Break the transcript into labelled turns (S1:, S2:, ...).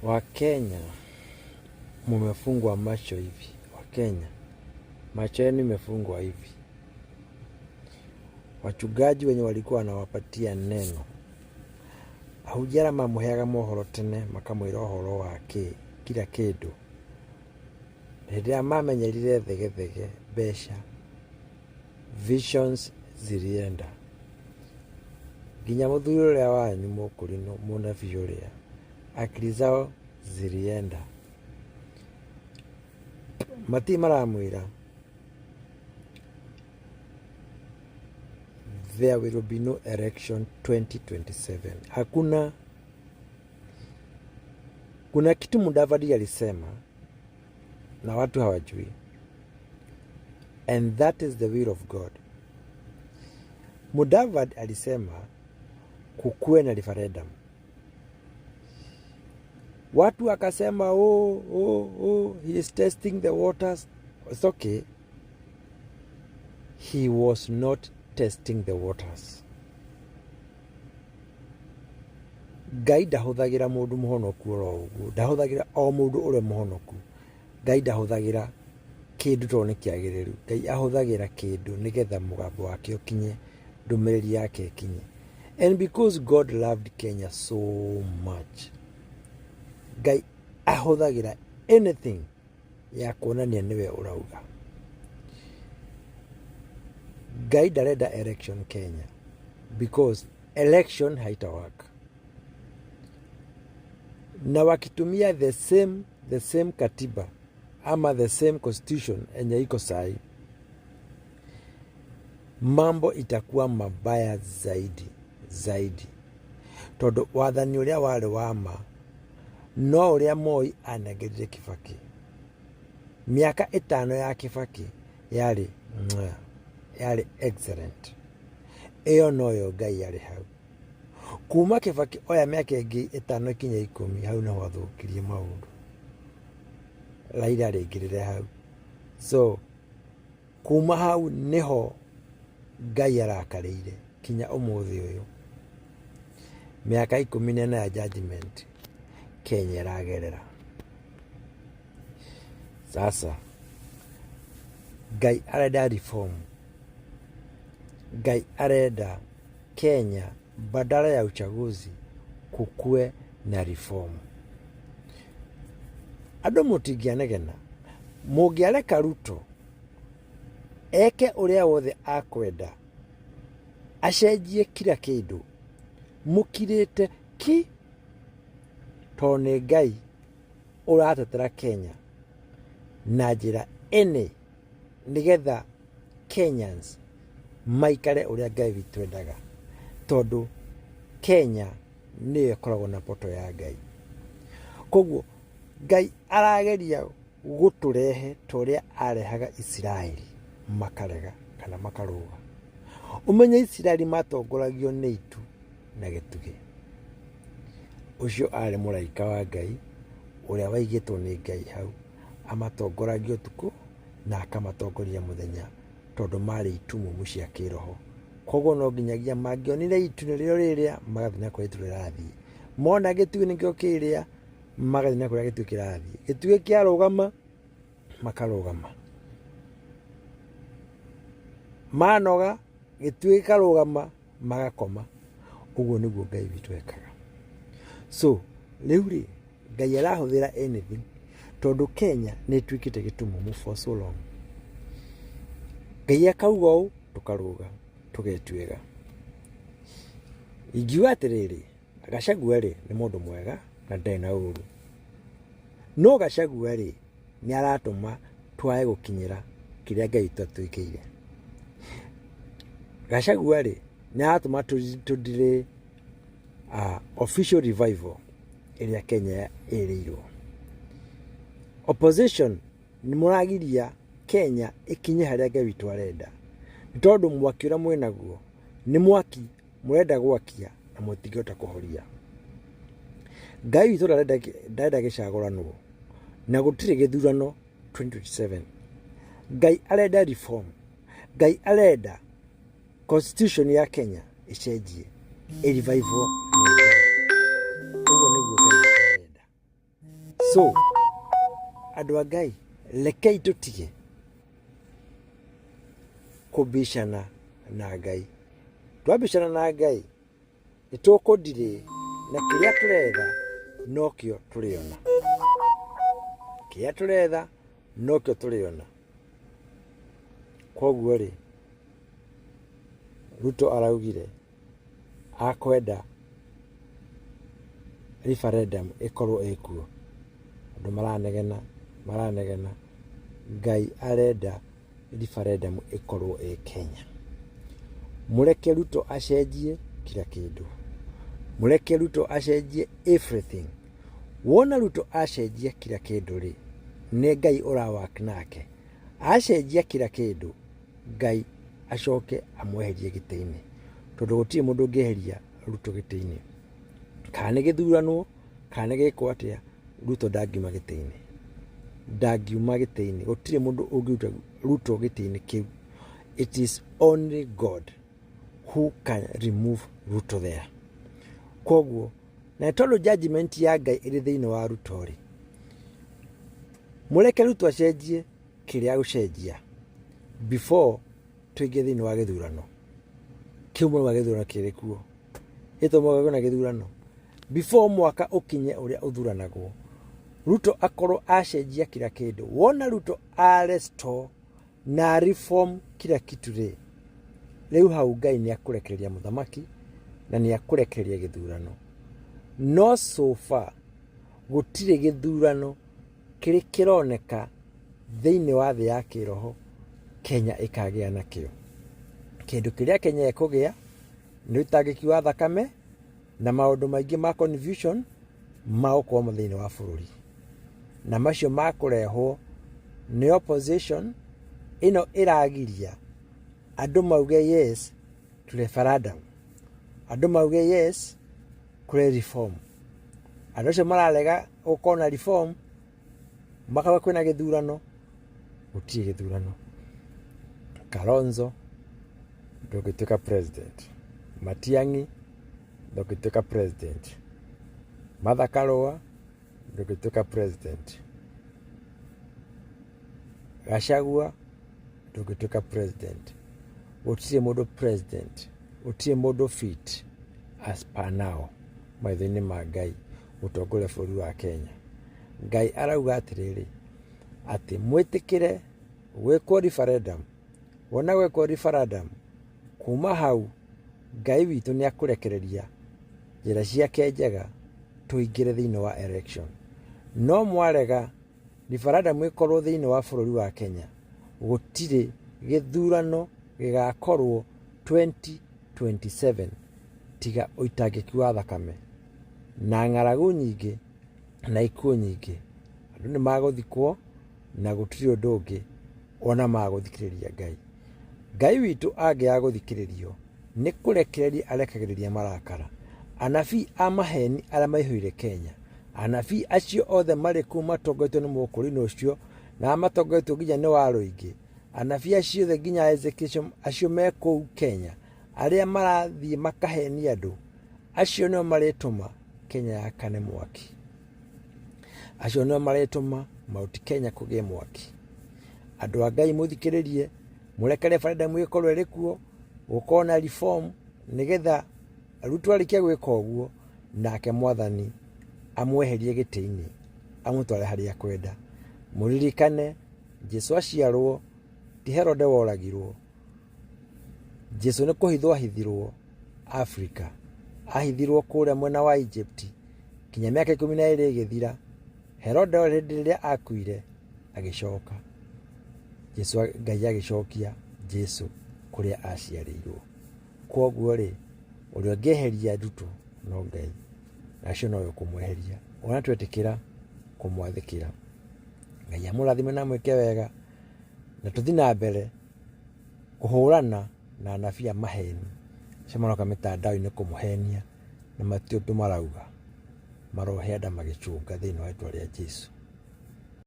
S1: Wakenya mumefungwa macho hivi. Wakenya macho yenu imefungwa hivi. Wachungaji wenye walikuwa wanawapatia neno ahujara mamuheaga mohoro tene makamwira uhoro wake kila kindu rĩrĩa mamenyerire thegethege besha visions zilienda nginya muthuri uria wanyu mukurino munabii uria akili zao zilienda mati maramwira there will be no election 2027. Hakuna. Kuna kitu Mudavadi alisema na watu hawajui, and that is the will of God. Mudavadi alisema kukuwe na referendum. Watu wakasema he is testing the waters. It's okay. He was not testing the waters. Ngai ndahuthagira mundu muhonoku oro uguo, ndahuthagira o mundu ure muhonoku. Ngai ndahuthagira kindu tone kiagiriru. Ngai ahuthagira kindu nigetha mugambo wake ukinye, ndumiriri yake ikinye. And because God loved Kenya so much, Ngai ahuthagira anything ya kuonania niwe urauga. Ngai ndarenda election Kenya because election haitawaka. Na wakitumia the same katiba ama the same constitution enye iko sahi, mambo itakuwa mabaya zaidi. Todo wathani uria wale wama no uria Moi anagirire Kibaki. Miaka 5 ya Kibaki yari excellent. Eyo noyo Ngai yari hau. Kuma Kibaki oya miaka ingi 5 kinya 10 hau no wathukirie maundu. Raila ringirire hau. So kuma hau niho Ngai arakarire kinya umuthi uyu. Miaka 14 ya judgment Kenya ragerera. Sasa Ngai arenda reform. Ngai arenda Kenya badala ya uchaguzi kukue na reform. Ado mutingianegena mungiareka Ruto eke uria wothe akwenda acenjie kila kindu mukirite ki tone Ngai uratetera Kenya na njira ene nigetha Kenyans maikare uria Ngai witu endaga, tondu Kenya niyo ikoragwo na poto ya Ngai. Koguo Ngai arageria guturehe toria arehaga Israeli makarega kana makaruga. Umenye Israeli matongoragio ni itu na gitugi. Ucio ari muraika wa Ngai uria waigitwo ni Ngai hau amatongoragio tuku na akamatongoria muthenya tondu mari itumumu cia kiroho. Koguo no nginyagia mangionire itu nirio riria magathina kwa itu rirathi. Mona gitugi nikio kiria magathina kwa gitugi kirathi. Gitugi kiarugama makarugama. Manoga gitugi karugama magakoma. Uguo niguo Ngai witu ekaga. So riu Ngai arahuthira anything tondu Kenya ni twikite gitumumu for so long. Ngai akauga u tukaruga tugetwega. Igiwa atiriri Gachagua ri ni mundu mwega na ndena uru. No Gachagua ri ni aratuma twae gukinyira kiria Ngai twatwikire. Gachagua ri ni aratuma tudire official revival iria Kenya iriirwo. Opposition ni muragiria Kenya ikinye haria Ngai witu arenda. Tondu mwaki uria mwenaguo ni mwaki murenda gwakia na mutingihota kuhoria. Ngai witu ndarenda gicaguranwo na gutire githurano 2027. Ngai arenda reform. Ngai arenda constitution ya Kenya icenjie revival. Uguo niguo Ngai arenda. So andũ a Ngai rekei tũtige kũbicana na Ngai. Twabicana na Ngai nĩtũkũndirĩ na kĩrĩa tũretha nokĩo tũrĩona. Kĩrĩa tũretha nokĩo tũrĩona. Koguo rĩ, Ruto araugire akwenda referendum ĩkorwo ĩkuo. Andũ maranegena. Ngai arenda referendum ĩkorwo ĩ Kenya. Mũreke Ruto acenjie kila kĩndũ. Mũreke Ruto acenjie everything. Wona Ruto acenjia kila kĩndũ rĩ, nĩ Ngai ũrawak nake. Acenjia kila kĩndũ, Ngai acoke amweherie gĩtĩ-inĩ. Tondũ gũtirĩ mũndũ ũngĩeheria Ruto gĩtĩ-inĩ. Kana nĩ gĩthuranwo, kana gĩkwo atĩa, Ruto ndangiuma gĩtĩ-inĩ. Ndangiuma gĩtĩ-inĩ. Gũtirĩ mũndũ ũngĩruta Ruto gĩtĩ-inĩ kĩu. It is only God who can remove Ruto there. Koguo, na tondũ judgment ya Ngai ĩrĩ thĩinĩ wa Ruto rĩ, mũreke Ruto acenjie kĩrĩa gũcenjia before tũingĩ thĩinĩ wa gĩthurano. Kĩu mwaka gĩthurano kĩrĩ kuo. Ĩtwo mwaka kwĩna gĩthurano. Before mwaka ũkinye ũrĩa ũthuranagwo, Ruto akorwo acenjia kila kĩndũ. Wona Ruto arestore na reform kila kitu rĩ, rĩu hau Ngai nĩ akũrekereria mũthamaki na nĩ akũrekereria gĩthurano. No so far gũtirĩ gĩthurano kĩrĩ kĩroneka thĩinĩ wa thĩ ya kĩroho Kenya ĩkagĩa nakĩo. Kĩndũ kĩrĩa Kenya ĩkũgĩa nĩ ũtangĩki wa thakame na maũndũ maingĩ ma confusion magũkorwo thĩinĩ wa bũrũri. Na macio makũrehwo nĩ opposition ĩno ĩragiria andũ mauge yes to referendum. Andũ mauge yes kũrĩ reform. Andũ acio mararega gũkorwo na reform, makauga kwĩna gĩthurano, gũtirĩ gĩthurano. Kalonzo ndũngĩtuĩka president. Matiang'i ndũngĩtuĩka president. Martha Karua ndũngĩtuĩka president. Gachagua ndũngĩtuĩka president. Gũtirĩ mũndũ president. Gũtirĩ mũndũ fit as per now maitho-inĩ ma Ngai gũtongoria bũrũri wa Kenya. Ngai arauga atĩrĩrĩ atĩ mwĩtĩkĩre gwĩkwo referendum. Wona gwĩkwo referendum, kuma hau Ngai witũ nĩ akũrekereria njĩra ciake njega tũingĩre thĩinĩ wa election. No mwarega referendum ĩkorwo thĩinĩ wa bũrũri wa Kenya, gũtirĩ gĩthurano gĩgakorwo 2027 tiga ũitangĩki wa thakame na ng'aragu nyingĩ na ikuũ nyingĩ. Andũ nĩ magũthikwo na gũtirĩ ũndũ ũngĩ ona magũthikĩrĩria Ngai. Ngai witũ angĩaga gũthikĩrĩrio nĩ kũrekereria arekagĩrĩria marakara. Anabii a maheni arĩa maihũire Kenya, anabii acio othe marĩ kũu matongoretio nĩ mũkũrũ ũcio na matongoretio nginya nĩ Warũingĩ, anabii acio othe nginya Ezekiel acio me kũu Kenya arĩa marathiĩ makahenia andũ, acio nĩo marĩtũma Kenya yakane mwaki. Acio nĩo marĩtũma Mount Kenya kũgĩe mwaki. Andũ a Ngai mũthikĩrĩrie, mũreke referendum ĩkorwo ĩrĩ kuo, gũkorwo na reform nĩgetha Ruto arĩkia gwĩka ũguo nake Mwathani amweherie gĩtĩ-inĩ amũtware harĩa kwenda. Mũririkane Jesũ aciarwo ti Herode woragirwo. Jesũ nĩ kũhithwo ahithirwo Africa. Ahithirwo kũrĩa mwena wa Egypt kinya mĩaka 12 ĩgĩthira. Herode hĩndĩ ĩrĩa akuire agĩcoka. Ngai agĩcokia Jesũ kũrĩa aciarĩirwo. Koguo rĩ, ũrĩa ũngĩeheria Ruto no Ngai, nacio no kũmweheria. Ona twetĩkĩra kũmwathĩkĩra. Ngai amũrathime na mwĩke wega na tũthiĩ na mbere kũhũrana na anabii a maheni acio maroka mĩtandao-inĩ kũmũhenia na matiũndũ marauga marohe andũ magĩcũnga thĩinĩ wa rĩĩtwa rĩa Jesũ.